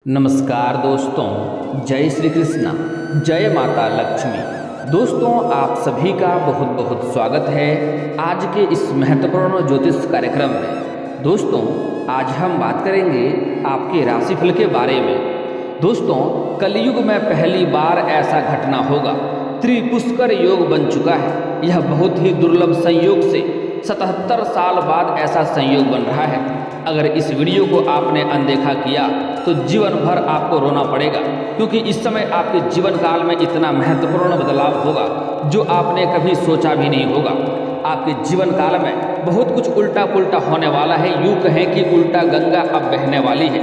नमस्कार दोस्तों, जय श्री कृष्णा, जय माता लक्ष्मी। दोस्तों, आप सभी का बहुत बहुत स्वागत है आज के इस महत्वपूर्ण ज्योतिष कार्यक्रम में। दोस्तों, आज हम बात करेंगे आपके राशिफल के बारे में। दोस्तों, कलयुग में पहली बार ऐसा घटना होगा। त्रिपुष्कर योग बन चुका है। यह बहुत ही दुर्लभ संयोग से 77 साल बाद ऐसा संयोग बन रहा है। अगर इस वीडियो को आपने अनदेखा किया तो जीवन भर आपको रोना पड़ेगा, क्योंकि इस समय आपके जीवन काल में इतना महत्वपूर्ण बदलाव होगा जो आपने कभी सोचा भी नहीं होगा। आपके जीवन काल में बहुत कुछ उल्टा पुल्टा होने वाला है। यूँ कहें कि उल्टा गंगा अब बहने वाली है।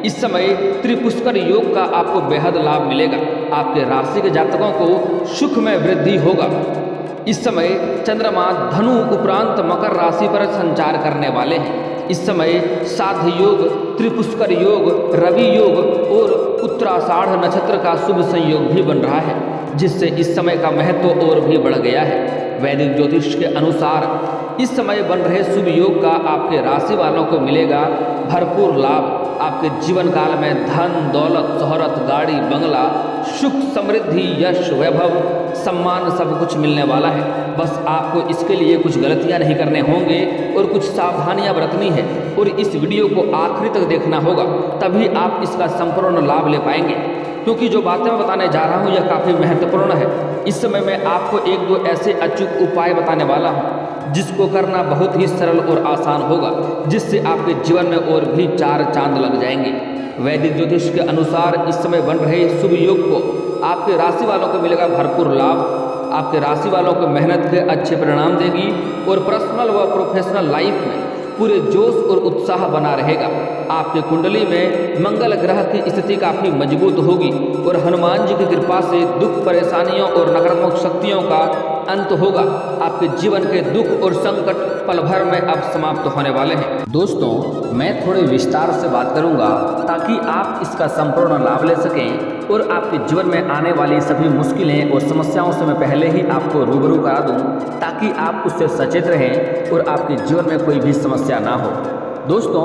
इस समय त्रिपुष्कर योग का आपको बेहद लाभ मिलेगा। आपके राशि के जातकों को सुख में वृद्धि होगा। इस समय चंद्रमा धनु उपरांत मकर राशि पर संचार करने वाले हैं। इस समय साध्य योग, त्रिपुष्कर योग, रवि योग और उत्तराषाढ़ नक्षत्र का शुभ संयोग भी बन रहा है, जिससे इस समय का महत्व और भी बढ़ गया है। वैदिक ज्योतिष के अनुसार इस समय बन रहे शुभ योग का आपके राशि वालों को मिलेगा भरपूर लाभ। आपके जीवन काल में धन, दौलत, शोहरत, गाड़ी, बंगला, सुख, समृद्धि, यश, वैभव, सम्मान सब कुछ मिलने वाला है। बस आपको इसके लिए कुछ गलतियां नहीं करने होंगे और कुछ सावधानियां बरतनी है, और इस वीडियो को आखिरी तक देखना होगा, तभी आप इसका संपूर्ण लाभ ले पाएंगे। क्योंकि जो बातें मैं बताने जा रहा हूँ यह काफ़ी महत्वपूर्ण है। इस समय मैं आपको एक दो ऐसे अचूक उपाय बताने वाला हूँ जिसको करना बहुत ही सरल और आसान होगा, जिससे आपके जीवन में और भी चार चांद लग जाएंगे। वैदिक ज्योतिष के अनुसार इस समय बन रहे शुभ योग को आपके राशि वालों को मिलेगा भरपूर लाभ। आपके राशि वालों को मेहनत के अच्छे परिणाम देगी और पर्सनल व प्रोफेशनल लाइफ में पूरे जोश और उत्साह बना रहेगा। आपके कुंडली में मंगल ग्रह की स्थिति काफ़ी मजबूत होगी और हनुमान जी की कृपा से दुख, परेशानियों और नकारात्मक शक्तियों का अंत होगा। आपके जीवन के दुख और संकट पल भर में अब समाप्त होने वाले हैं। दोस्तों, मैं थोड़े विस्तार से बात करूंगा ताकि आप इसका संपूर्ण लाभ ले सकें, और आपके जीवन में आने वाली सभी मुश्किलें और समस्याओं से मैं पहले ही आपको रूबरू करा दूं, ताकि आप उससे सचेत रहें और आपके जीवन में कोई भी समस्या ना हो। दोस्तों,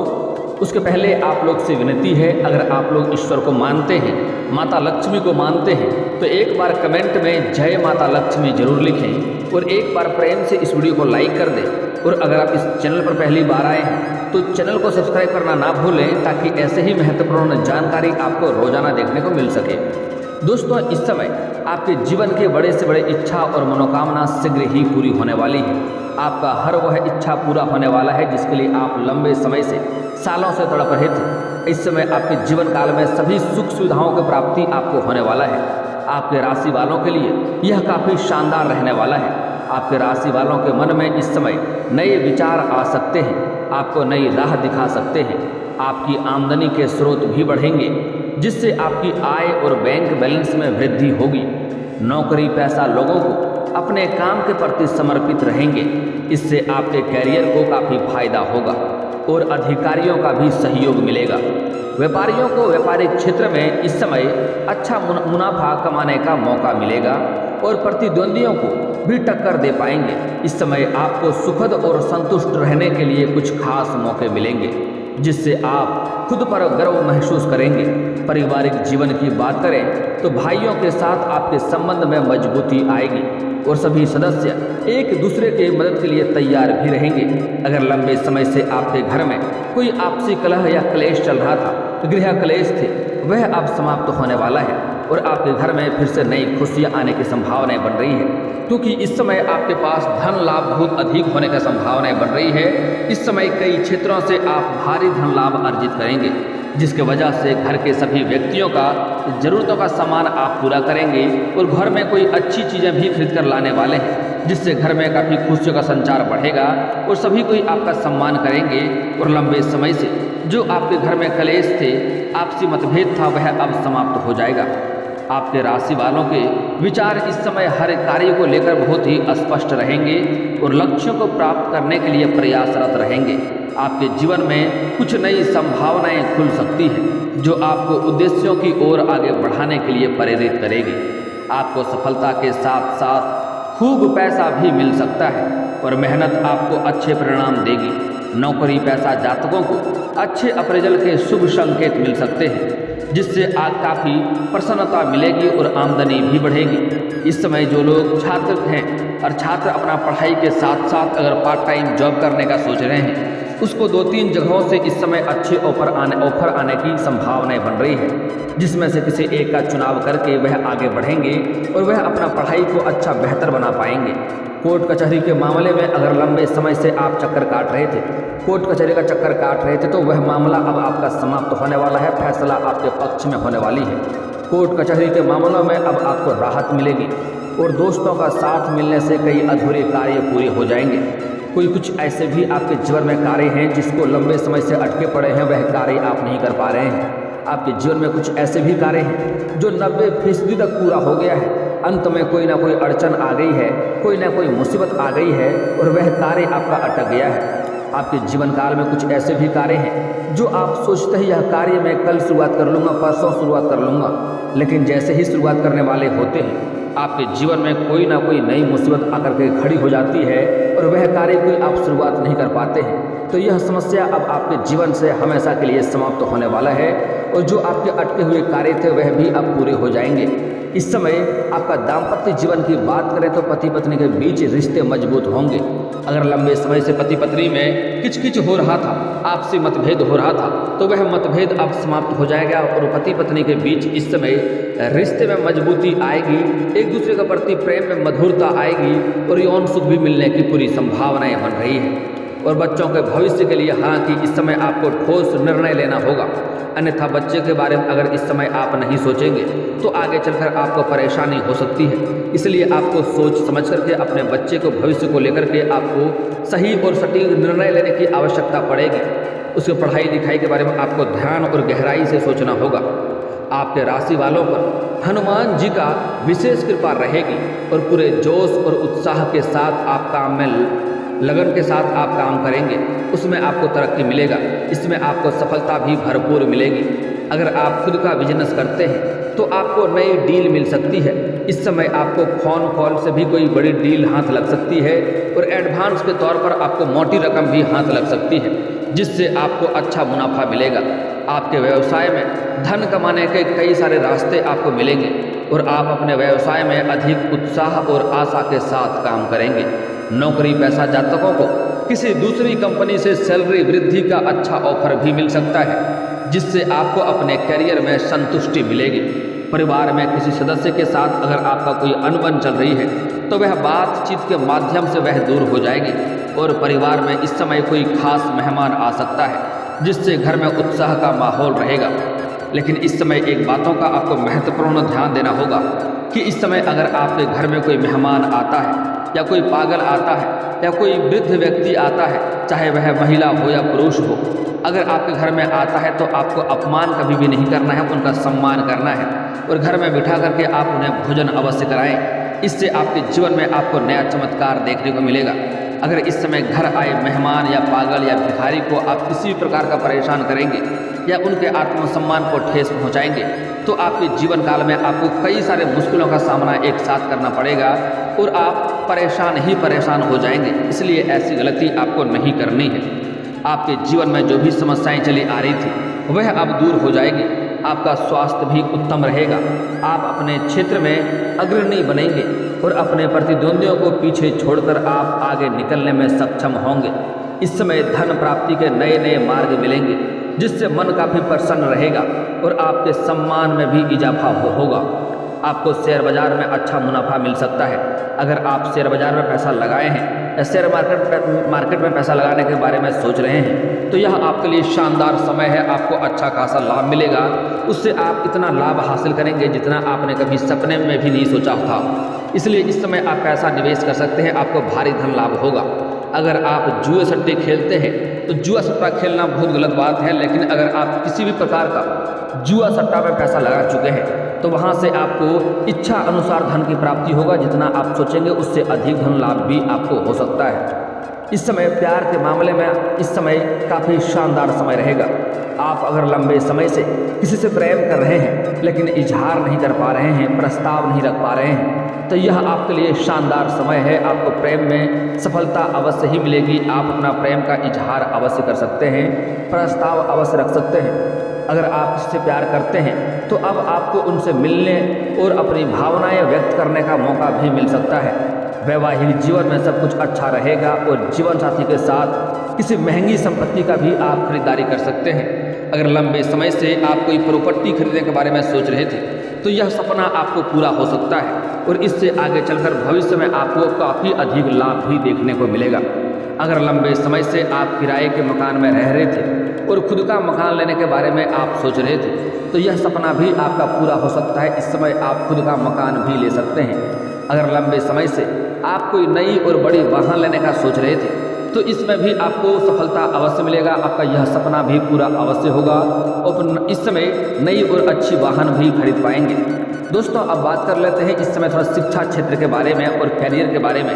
उसके पहले आप लोग से विनती है, अगर आप लोग ईश्वर को मानते हैं, माता लक्ष्मी को मानते हैं, तो एक बार कमेंट में जय माता लक्ष्मी जरूर लिखें और एक बार प्रेम से इस वीडियो को लाइक कर दें। और अगर आप इस चैनल पर पहली बार आए हैं तो चैनल को सब्सक्राइब करना ना भूलें, ताकि ऐसे ही महत्वपूर्ण जानकारी आपको रोजाना देखने को मिल सके। दोस्तों, इस समय आपके जीवन के बड़े से बड़े इच्छा और मनोकामना शीघ्र ही पूरी होने वाली है। आपका हर वह इच्छा पूरा होने वाला है जिसके लिए आप लंबे समय से, सालों से तड़प रहे थे। इस समय आपके जीवन काल में सभी सुख सुविधाओं की प्राप्ति आपको होने वाला है। आपके राशि वालों के लिए यह काफ़ी शानदार रहने वाला है। आपके राशि वालों के मन में इस समय नए विचार आ सकते हैं, आपको नई राह दिखा सकते हैं। आपकी आमदनी के स्रोत भी बढ़ेंगे, जिससे आपकी आय और बैंक बैलेंस में वृद्धि होगी। नौकरी पेशा लोगों को अपने काम के प्रति समर्पित रहेंगे। इससे आपके कैरियर को काफ़ी फायदा होगा और अधिकारियों का भी सहयोग मिलेगा। व्यापारियों को व्यापारिक क्षेत्र में इस समय अच्छा मुनाफा कमाने का मौका मिलेगा और प्रतिद्वंदियों को भी टक्कर दे पाएंगे। इस समय आपको सुखद और संतुष्ट रहने के लिए कुछ खास मौके मिलेंगे, जिससे आप खुद पर गर्व महसूस करेंगे। पारिवारिक जीवन की बात करें तो भाइयों के साथ आपके संबंध में मजबूती आएगी और सभी सदस्य एक दूसरे के मदद के लिए तैयार भी रहेंगे। अगर लंबे समय से आपके घर में कोई आपसी कलह या क्लेश चल रहा था, गृह क्लेश थे, वह अब समाप्त होने वाला है और आपके घर में फिर से नई खुशियां आने की संभावनाएं बन रही है, क्योंकि इस समय आपके पास धन लाभ बहुत अधिक होने की संभावनाएं बन रही है। इस समय कई क्षेत्रों से आप भारी धन लाभ अर्जित करेंगे, जिसके वजह से घर के सभी व्यक्तियों का जरूरतों का सामान आप पूरा करेंगे और घर में कोई अच्छी चीज़ें भी खरीद कर लाने वाले हैं, जिससे घर में काफ़ी खुशियों का संचार बढ़ेगा और सभी कोई आपका सम्मान करेंगे। और लंबे समय से जो आपके घर में कलेश थे, आपसी मतभेद था, वह अब समाप्त हो जाएगा। आपके राशि वालों के विचार इस समय हर कार्य को लेकर बहुत ही स्पष्ट रहेंगे और लक्ष्यों को प्राप्त करने के लिए प्रयासरत रहेंगे। आपके जीवन में कुछ नई संभावनाएं खुल सकती हैं, जो आपको उद्देश्यों की ओर आगे बढ़ाने के लिए प्रेरित करेगी। आपको सफलता के साथ साथ खूब पैसा भी मिल सकता है और मेहनत आपको अच्छे परिणाम देगी। नौकरी पेशा जातकों को अच्छे अप्रेजल के शुभ संकेत मिल सकते हैं, जिससे काफ़ी प्रसन्नता मिलेगी और आमदनी भी बढ़ेगी। इस समय जो लोग छात्र हैं और छात्र अपना पढ़ाई के साथ साथ अगर पार्ट टाइम जॉब करने का सोच रहे हैं, उसको 2-3 जगहों से इस समय अच्छे ऑफर आने की संभावनाएं बन रही है, जिसमें से किसी एक का चुनाव करके वह आगे बढ़ेंगे और वह अपना पढ़ाई को अच्छा बेहतर बना पाएंगे। कोर्ट कचहरी के मामले में अगर लंबे समय से आप चक्कर काट रहे थे, कोर्ट कचहरी का चक्कर काट रहे थे, तो वह मामला अब आपका समाप्त होने वाला है, फैसला आपके पक्ष में होने वाली है। कोर्ट कचहरी के मामलों में अब आपको राहत मिलेगी और दोस्तों का साथ मिलने से कई अधूरे कार्य पूरे हो जाएंगे। कोई कुछ ऐसे भी आपके जीवन में कार्य हैं जिसको लंबे समय से अटके पड़े हैं, वह कार्य आप नहीं कर पा रहे हैं। आपके जीवन में कुछ ऐसे भी कार्य हैं जो 90% तक पूरा हो गया है, अंत में कोई ना कोई अड़चन आ गई है, कोई ना कोई मुसीबत आ गई है और वह कार्य आपका अटक गया है। आपके जीवन काल में कुछ ऐसे भी कार्य हैं जो आप सोचते ही यह कार्य मैं कल शुरुआत कर लूँगा, परसों शुरुआत कर लूँगा, लेकिन जैसे ही शुरुआत करने वाले होते हैं आपके जीवन में कोई ना कोई नई मुसीबत आकर के खड़ी हो जाती है और वह कार्य कोई आप शुरुआत नहीं कर पाते हैं। तो यह समस्या अब आपके जीवन से हमेशा के लिए समाप्त होने वाला है और जो आपके अटके हुए कार्य थे वह भी अब पूरे हो जाएंगे। इस समय आपका दाम्पत्य जीवन की बात करें तो पति पत्नी के बीच रिश्ते मजबूत होंगे। अगर लंबे समय से पति पत्नी में किचकिच हो रहा था, आपसी मतभेद हो रहा था, तो वह मतभेद अब समाप्त हो जाएगा और पति पत्नी के बीच इस समय रिश्ते में मजबूती आएगी, एक दूसरे के प्रति प्रेम में मधुरता आएगी और यौन सुख भी मिलने की पूरी संभावनाएं बन रही है। और बच्चों के भविष्य के लिए हालांकि इस समय आपको ठोस निर्णय लेना होगा, अन्यथा बच्चे के बारे में अगर इस समय आप नहीं सोचेंगे तो आगे चलकर आपको परेशानी हो सकती है। इसलिए आपको सोच समझ करके अपने बच्चे को भविष्य को लेकर के आपको सही और सटीक निर्णय लेने की आवश्यकता पड़ेगी। उसके पढ़ाई लिखाई के बारे में आपको ध्यान और गहराई से सोचना होगा। आपके राशि वालों पर हनुमान जी का विशेष कृपा रहेगी और पूरे जोश और उत्साह के साथ आप काम में लगन के साथ आप काम करेंगे, उसमें आपको तरक्की मिलेगा, इसमें आपको सफलता भी भरपूर मिलेगी। अगर आप खुद का बिजनेस करते हैं तो आपको नई डील मिल सकती है। इस समय आपको फोन कॉल से भी कोई बड़ी डील हाथ लग सकती है और एडवांस के तौर पर आपको मोटी रकम भी हाथ लग सकती है, जिससे आपको अच्छा मुनाफा मिलेगा। आपके व्यवसाय में धन कमाने के कई सारे रास्ते आपको मिलेंगे और आप अपने व्यवसाय में अधिक उत्साह और आशा के साथ काम करेंगे। नौकरी पेशा जातकों को किसी दूसरी कंपनी से सैलरी वृद्धि का अच्छा ऑफर भी मिल सकता है, जिससे आपको अपने करियर में संतुष्टि मिलेगी। परिवार में किसी सदस्य के साथ अगर आपका कोई अनबन चल रही है तो वह बातचीत के माध्यम से वह दूर हो जाएगी और परिवार में इस समय कोई खास मेहमान आ सकता है, जिससे घर में उत्साह का माहौल रहेगा। लेकिन इस समय एक बातों का आपको महत्वपूर्ण ध्यान देना होगा कि इस समय अगर आपके घर में कोई मेहमान आता है या कोई पागल आता है या कोई वृद्ध व्यक्ति आता है, चाहे वह महिला हो या पुरुष हो, अगर आपके घर में आता है तो आपको अपमान कभी भी नहीं करना है, उनका सम्मान करना है और घर में बिठा करके आप उन्हें भोजन अवश्य कराएं। इससे आपके जीवन में आपको नया चमत्कार देखने को मिलेगा। अगर इस समय घर आए मेहमान या पागल या भिखारी को आप किसी प्रकार का परेशान करेंगे या उनके आत्मसम्मान को ठेस पहुंचाएंगे तो आपके जीवन काल में आपको कई सारे मुश्किलों का सामना एक साथ करना पड़ेगा और आप परेशान ही परेशान हो जाएंगे। इसलिए ऐसी गलती आपको नहीं करनी है। आपके जीवन में जो भी समस्याएं चली आ रही थी वह अब दूर हो जाएगी। आपका स्वास्थ्य भी उत्तम रहेगा। आप अपने क्षेत्र में अग्रणी बनेंगे और अपने प्रतिद्वंदियों को पीछे छोड़कर आप आगे निकलने में सक्षम होंगे। इस समय धन प्राप्ति के नए नए मार्ग मिलेंगे, जिससे मन काफ़ी प्रसन्न रहेगा और आपके सम्मान में भी इजाफा होगा। आपको शेयर बाजार में अच्छा मुनाफा मिल सकता है। अगर आप शेयर बाजार में पैसा लगाए हैं या शेयर मार्केट में पैसा लगाने के बारे में सोच रहे हैं तो यह आपके लिए शानदार समय है। आपको अच्छा खासा लाभ मिलेगा, उससे आप इतना लाभ हासिल करेंगे जितना आपने कभी सपने में भी नहीं सोचा था। इसलिए इस समय आप पैसा निवेश कर सकते हैं, आपको भारी धन लाभ होगा। अगर आप जुए सट्टे खेलते हैं तो जुआ सट्टा खेलना बहुत गलत बात है, लेकिन अगर आप किसी भी प्रकार का जुआ सट्टा में पैसा लगा चुके हैं तो वहाँ से आपको इच्छा अनुसार धन की प्राप्ति होगा। जितना आप सोचेंगे उससे अधिक धन लाभ भी आपको हो सकता है। इस समय प्यार के मामले में इस समय काफ़ी शानदार समय रहेगा। आप अगर लंबे समय से किसी से प्रेम कर रहे हैं लेकिन इजहार नहीं कर पा रहे हैं, प्रस्ताव नहीं रख पा रहे हैं, तो यह आपके लिए शानदार समय है। आपको प्रेम में सफलता अवश्य ही मिलेगी। आप अपना प्रेम का इजहार अवश्य कर सकते हैं, प्रस्ताव अवश्य रख सकते हैं। अगर आप किसी से प्यार करते हैं तो अब आपको उनसे मिलने और अपनी भावनाएं व्यक्त करने का मौका भी मिल सकता है। वैवाहिक जीवन में सब कुछ अच्छा रहेगा और जीवन साथी के साथ किसी महंगी संपत्ति का भी आप खरीदारी कर सकते हैं। अगर लंबे समय से आप कोई प्रॉपर्टी खरीदने के बारे में सोच रहे थे तो यह सपना आपको पूरा हो सकता है और इससे आगे चलकर भविष्य में आपको काफ़ी अधिक लाभ भी देखने को मिलेगा। अगर लंबे समय से आप किराए के मकान में रह रहे थे और खुद का मकान लेने के बारे में आप सोच रहे थे तो यह सपना भी आपका पूरा हो सकता है। इस समय आप खुद का मकान भी ले सकते हैं। अगर लंबे समय से आप कोई नई और बड़ी वाहन लेने का सोच रहे थे तो इसमें भी आपको सफलता अवश्य मिलेगा। आपका यह सपना भी पूरा अवश्य होगा और इस समय नई और अच्छी वाहन भी खरीद पाएंगे। दोस्तों, अब बात कर लेते हैं इस समय थोड़ा शिक्षा क्षेत्र के बारे में और करियर के बारे में।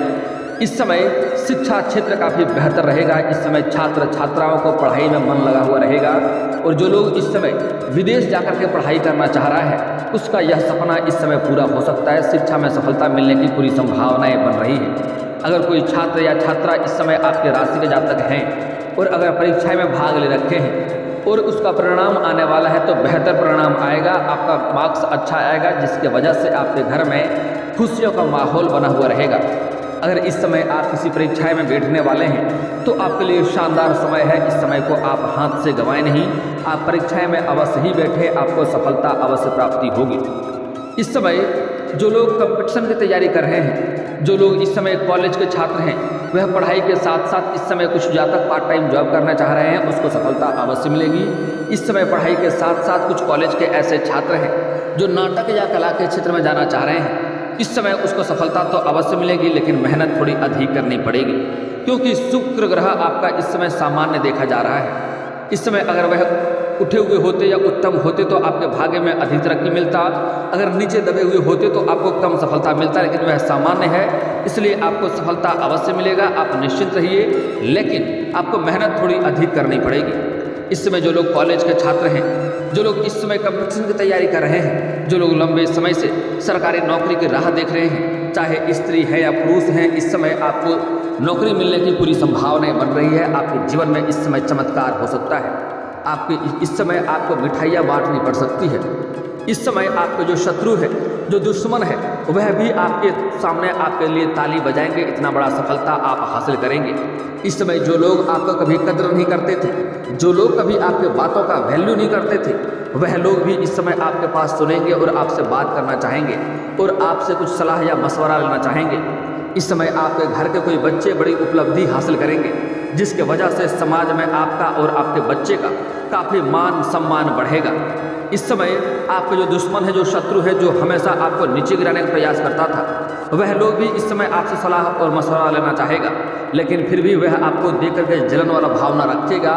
इस समय शिक्षा क्षेत्र काफ़ी बेहतर रहेगा। इस समय छात्र छात्राओं को पढ़ाई में मन लगा हुआ रहेगा और जो लोग इस समय विदेश जाकर के पढ़ाई करना चाह रहा है उसका यह सपना इस समय पूरा हो सकता है। शिक्षा में सफलता मिलने की पूरी संभावनाएं बन रही है। अगर कोई छात्र या छात्रा इस समय आपके राशि के जातक हैं और अगर परीक्षाएं में भाग ले रखे हैं और उसका परिणाम आने वाला है तो बेहतर परिणाम आएगा, आपका मार्क्स अच्छा आएगा, जिसके वजह से आपके घर में खुशियों का माहौल बना हुआ रहेगा। अगर इस समय आप किसी परीक्षाएं में बैठने वाले हैं तो आपके लिए शानदार समय है। इस समय को आप हाथ से गंवाएं नहीं, आप परीक्षाएं में अवश्य ही बैठे, आपको सफलता अवश्य प्राप्ति होगी। इस समय जो लोग कंपटीशन की तैयारी कर रहे हैं, जो लोग इस समय कॉलेज के छात्र हैं, वह पढ़ाई के साथ साथ इस समय कुछ जातक पार्ट टाइम जॉब करना चाह रहे हैं, उसको सफलता अवश्य मिलेगी। इस समय पढ़ाई के साथ साथ कुछ कॉलेज के ऐसे छात्र हैं जो नाटक या कला के क्षेत्र में जाना चाह रहे हैं, इस समय उसको सफलता तो अवश्य मिलेगी लेकिन मेहनत थोड़ी अधिक करनी पड़ेगी, क्योंकि शुक्र ग्रह आपका इस समय सामान्य देखा जा रहा है। इस समय अगर वह उठे हुए होते या उत्तम होते तो आपके भाग्य में अधिक तरक्की मिलता, अगर नीचे दबे हुए होते तो आपको कम सफलता मिलता, लेकिन वह सामान्य है इसलिए आपको सफलता अवश्य मिलेगा। आप निश्चिंत रहिए, लेकिन आपको मेहनत थोड़ी अधिक करनी पड़ेगी। इस समय जो लोग कॉलेज के छात्र हैं, जो लोग इस समय कंपटीशन की तैयारी कर रहे हैं, जो लोग लंबे समय से सरकारी नौकरी की राह देख रहे हैं, चाहे स्त्री है या पुरुष हैं, इस समय आपको नौकरी मिलने की पूरी संभावनाएं बन रही है। आपके जीवन में इस समय चमत्कार हो सकता है। आपके इस समय आपको मिठाइयाँ बांटनी पड़ सकती है। इस समय आपके जो शत्रु है, जो दुश्मन है, वह भी आपके सामने आपके लिए ताली बजाएंगे। इतना बड़ा सफलता आप हासिल करेंगे। इस समय जो लोग आपका कभी कद्र नहीं करते थे, जो लोग कभी आपके बातों का वैल्यू नहीं करते थे, वह लोग भी इस समय आपके पास सुनेंगे और आपसे बात करना चाहेंगे और आपसे कुछ सलाह या मशवरा लेना चाहेंगे। इस समय आपके घर के कोई बच्चे बड़ी उपलब्धि हासिल करेंगे, जिसके वजह से समाज में आपका और आपके बच्चे का काफ़ी मान सम्मान बढ़ेगा। इस समय आपके जो दुश्मन है, जो शत्रु है, जो हमेशा आपको नीचे गिराने का प्रयास करता था, वह लोग भी इस समय आपसे सलाह और मशवरा लेना चाहेगा, लेकिन फिर भी वह आपको देख करके जलन वाला भावना रखेगा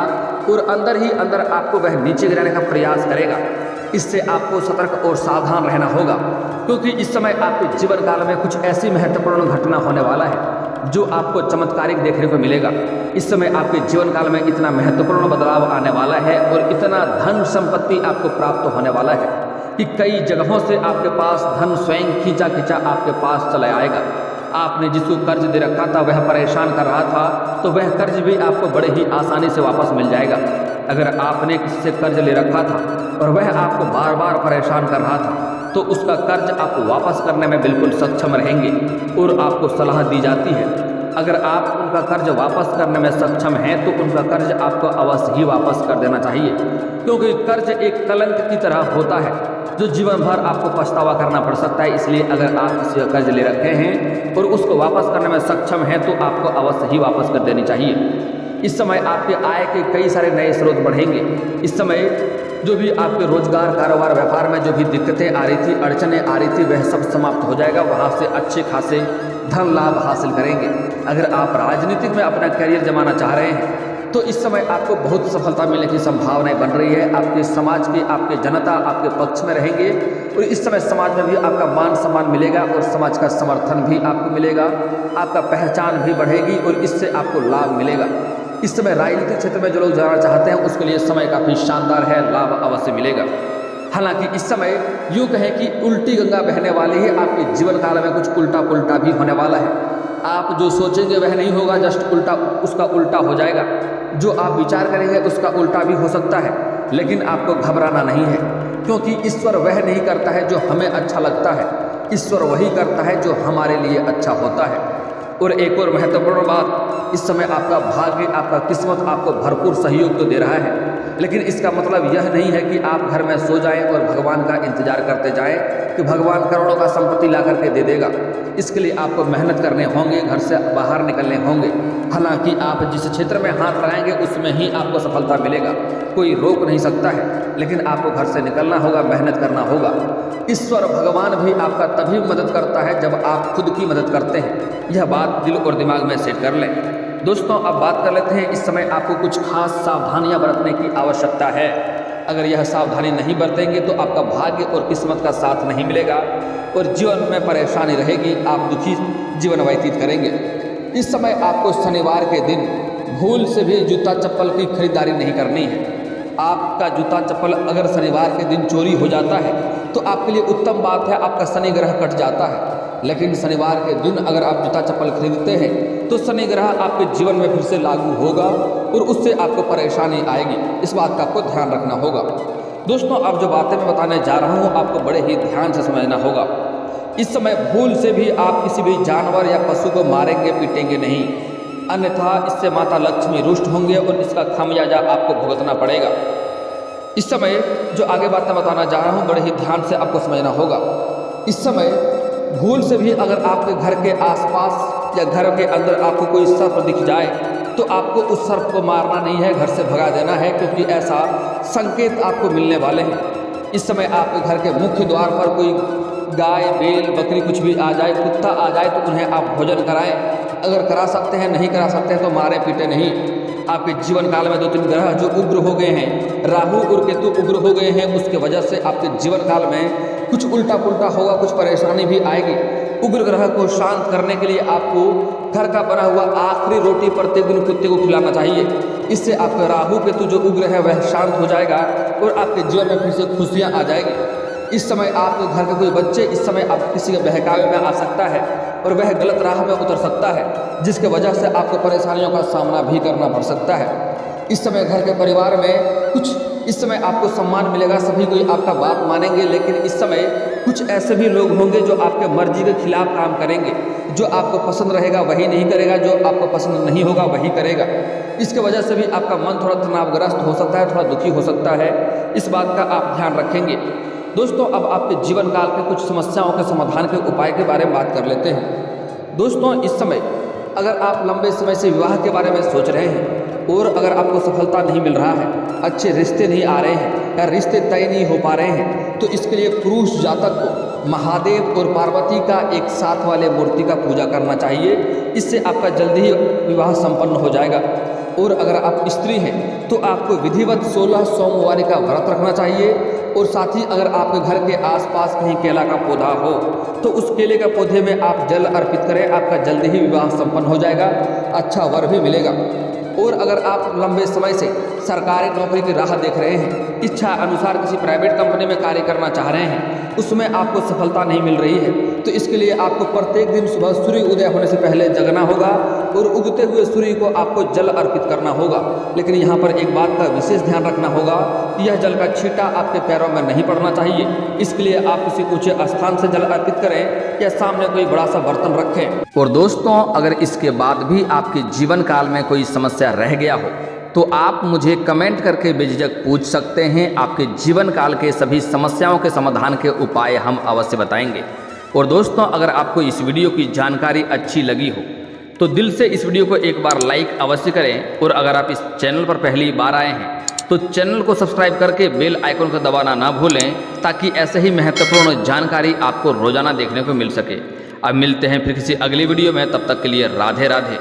और अंदर ही अंदर आपको वह नीचे गिराने का प्रयास करेगा। इससे आपको सतर्क और सावधान रहना होगा, क्योंकि इस समय आपके जीवन काल में कुछ ऐसी महत्वपूर्ण घटना होने वाला है जो आपको चमत्कारिक देखने को मिलेगा। इस समय आपके जीवन काल में इतना महत्वपूर्ण बदलाव आने वाला है और इतना धन संपत्ति आपको प्राप्त होने वाला है कि कई जगहों से आपके पास धन स्वयं खींचा खींचा आपके पास चला आएगा। आपने जिसको कर्ज दे रखा था, वह परेशान कर रहा था, तो वह कर्ज भी आपको बड़े ही आसानी से वापस मिल जाएगा। अगर आपने किसी से कर्ज ले रखा था और वह आपको बार बार परेशान कर रहा था, तो उसका कर्ज आप वापस करने में बिल्कुल सक्षम रहेंगे और आपको सलाह दी जाती है, अगर आप उनका कर्ज वापस करने में सक्षम हैं तो उनका कर्ज आपको अवश्य ही वापस कर देना चाहिए, क्योंकि कर्ज एक कलंक की तरह होता है जो जीवन भर आपको पछतावा करना पड़ सकता है। इसलिए अगर आप किसी का कर्ज ले रखे हैं और उसको वापस करने में सक्षम हैं तो आपको अवश्य ही वापस कर देनी चाहिए। इस समय आपके आय के कई सारे नए स्रोत बढ़ेंगे। इस समय जो भी आपके रोजगार, कारोबार, व्यापार में जो भी दिक्कतें आ रही थी, अड़चनें आ रही थी, वह सब समाप्त हो जाएगा। वहाँ से अच्छे खासे धन लाभ हासिल करेंगे। अगर आप राजनीतिक में अपना करियर जमाना चाह रहे हैं तो इस समय आपको बहुत सफलता मिलने की संभावनाएं बन रही है। आपके समाज के, आपके जनता आपके पक्ष में रहेंगे और इस समय समाज में भी आपका मान सम्मान मिलेगा और समाज का समर्थन भी आपको मिलेगा। आपका पहचान भी बढ़ेगी और इससे आपको लाभ मिलेगा। इस समय राजनीतिक क्षेत्र में जो लोग जाना चाहते हैं उसके लिए समय काफ़ी शानदार है, लाभ अवश्य मिलेगा। हालांकि इस समय यूँ कहें कि उल्टी गंगा बहने वाली है। आपके जीवन काल में कुछ उल्टा पुल्टा भी होने वाला है। आप जो सोचेंगे वह नहीं होगा, जस्ट उल्टा उसका उल्टा हो जाएगा। जो आप विचार करेंगे उसका उल्टा भी हो सकता है, लेकिन आपको घबराना नहीं है, क्योंकि ईश्वर वह नहीं करता है जो हमें अच्छा लगता है, ईश्वर वही करता है जो हमारे लिए अच्छा होता है। और एक और महत्वपूर्ण बात, इस समय आपका भाग्य, आपका किस्मत आपको भरपूर सहयोग तो दे रहा है, लेकिन इसका मतलब यह नहीं है कि आप घर में सो जाएं और भगवान का इंतजार करते जाएं कि भगवान करोड़ों का संपत्ति ला करके दे देगा। इसके लिए आपको मेहनत करने होंगे, घर से बाहर निकलने होंगे। हालांकि आप जिस क्षेत्र में हाथ लगाएंगे उसमें ही आपको सफलता मिलेगा, कोई रोक नहीं सकता है, लेकिन आपको घर से निकलना होगा, मेहनत करना होगा। ईश्वर भगवान भी आपका तभी मदद करता है जब आप खुद की मदद करते हैं। यह बात दिल और दिमाग में सेट कर लें। दोस्तों, अब बात कर लेते हैं, इस समय आपको कुछ खास सावधानियां बरतने की आवश्यकता है। अगर यह सावधानी नहीं बरतेंगे तो आपका भाग्य और किस्मत का साथ नहीं मिलेगा और जीवन में परेशानी रहेगी, आप दुखी जीवन व्यतीत करेंगे। इस समय आपको शनिवार के दिन भूल से भी जूता चप्पल की खरीदारी नहीं करनी है। आपका जूता चप्पल अगर शनिवार के दिन चोरी हो जाता है तो आपके लिए उत्तम बात है, आपका शनि ग्रह कट जाता है। लेकिन शनिवार के दिन अगर आप जूता चप्पल खरीदते हैं तो शनि ग्रह आपके जीवन में फिर से लागू होगा और उससे आपको परेशानी आएगी। इस बात का आपको ध्यान रखना होगा। दोस्तों, अब जो बातें मैं बताने जा रहा हूँ आपको बड़े ही ध्यान से समझना होगा। इस समय भूल से भी आप किसी भी जानवर या पशु को मारेंगे पीटेंगे नहीं, अन्यथा इससे माता लक्ष्मी रुष्ट होंगे और इसका खामियाजा आपको भुगतना पड़ेगा। इस समय जो आगे बात मैं बताना जा रहा हूँ बड़े ही ध्यान से आपको समझना होगा। इस समय भूल से भी अगर आपके घर के आसपास या घर के अंदर आपको कोई सर्प दिख जाए तो आपको उस सर्प को मारना नहीं है, घर से भगा देना है, क्योंकि ऐसा संकेत आपको मिलने वाले हैं। इस समय आपके घर के मुख्य द्वार पर कोई गाय, बैल, बकरी कुछ भी आ जाए, कुत्ता आ जाए तो उन्हें आप भोजन कराएं। अगर करा सकते हैं, नहीं करा सकते हैं तो मारे पीटे नहीं। आपके जीवन काल में 2-3 ग्रह जो उग्र हो गए हैं, राहु और केतु उग्र हो गए हैं, उसके वजह से आपके जीवन काल में कुछ उल्टा पुल्टा होगा, कुछ परेशानी भी आएगी। उग्र ग्रह को शांत करने के लिए आपको घर का बना हुआ आखिरी रोटी प्रत्येक दिन कुत्ते को खिलाना चाहिए। इससे आपका राहु केतु जो उग्र है वह शांत हो जाएगा और आपके जीवन में फिर से खुशियाँ आ जाएगी। इस समय आपके घर के कोई बच्चे इस समय आप किसी के बहकावे में आ सकता है और वह गलत राह में उतर सकता है, जिसके वजह से आपको परेशानियों का सामना भी करना पड़ सकता है। इस समय घर के परिवार में कुछ इस समय आपको सम्मान मिलेगा, सभी कोई आपका बात मानेंगे, लेकिन इस समय कुछ ऐसे भी लोग होंगे जो आपके मर्जी के खिलाफ काम करेंगे। जो आपको पसंद रहेगा वही नहीं करेगा, जो आपको पसंद नहीं होगा वही करेगा। इसके वजह से भी आपका मन थोड़ा तनावग्रस्त हो सकता है, थोड़ा दुखी हो सकता है। इस बात का आप ध्यान रखेंगे। दोस्तों, अब आपके जीवन काल के कुछ समस्याओं के समाधान के उपाय के बारे में बात कर लेते हैं। दोस्तों, इस समय अगर आप लंबे समय से विवाह के बारे में सोच रहे हैं और अगर आपको सफलता नहीं मिल रहा है, अच्छे रिश्ते नहीं आ रहे हैं या रिश्ते तय नहीं हो पा रहे हैं, तो इसके लिए पुरुष जातक को महादेव और पार्वती का एक साथ वाले मूर्ति का पूजा करना चाहिए। इससे आपका जल्दी ही विवाह संपन्न हो जाएगा। और अगर आप स्त्री हैं तो आपको विधिवत 16 सोमवार का व्रत रखना चाहिए। और साथ ही अगर आपके घर के आसपास कहीं केला का पौधा हो तो उस केले के पौधे में आप जल अर्पित करें, आपका जल्दी ही विवाह संपन्न हो जाएगा, अच्छा वर भी मिलेगा। और अगर आप लंबे समय से सरकारी नौकरी की राह देख रहे हैं, इच्छा अनुसार किसी प्राइवेट कंपनी में कार्य करना चाह रहे हैं, उसमें आपको सफलता नहीं मिल रही है, तो इसके लिए आपको प्रत्येक दिन सुबह सूर्य उदय होने से पहले जगना होगा और उगते हुए सूर्य को आपको जल अर्पित करना होगा। लेकिन यहाँ पर एक बात का विशेष ध्यान रखना होगा कि यह जल का छींटा आपके पैरों में नहीं पड़ना चाहिए। इसके लिए आप किसी ऊंचे स्थान से जल अर्पित करें या सामने कोई बड़ा सा बर्तन रखें। और दोस्तों, अगर इसके बाद भी आपके जीवन काल में कोई समस्या रह गया हो तो आप मुझे कमेंट करके बेझिझक पूछ सकते हैं। आपके जीवन काल के सभी समस्याओं के समाधान के उपाय हम अवश्य बताएंगे। और दोस्तों, अगर आपको इस वीडियो की जानकारी अच्छी लगी हो तो दिल से इस वीडियो को एक बार लाइक अवश्य करें। और अगर आप इस चैनल पर पहली बार आए हैं तो चैनल को सब्सक्राइब करके बेल आइकन को दबाना ना भूलें, ताकि ऐसे ही महत्वपूर्ण जानकारी आपको रोजाना देखने को मिल सके। अब मिलते हैं फिर किसी अगली वीडियो में, तब तक के लिए राधे राधे।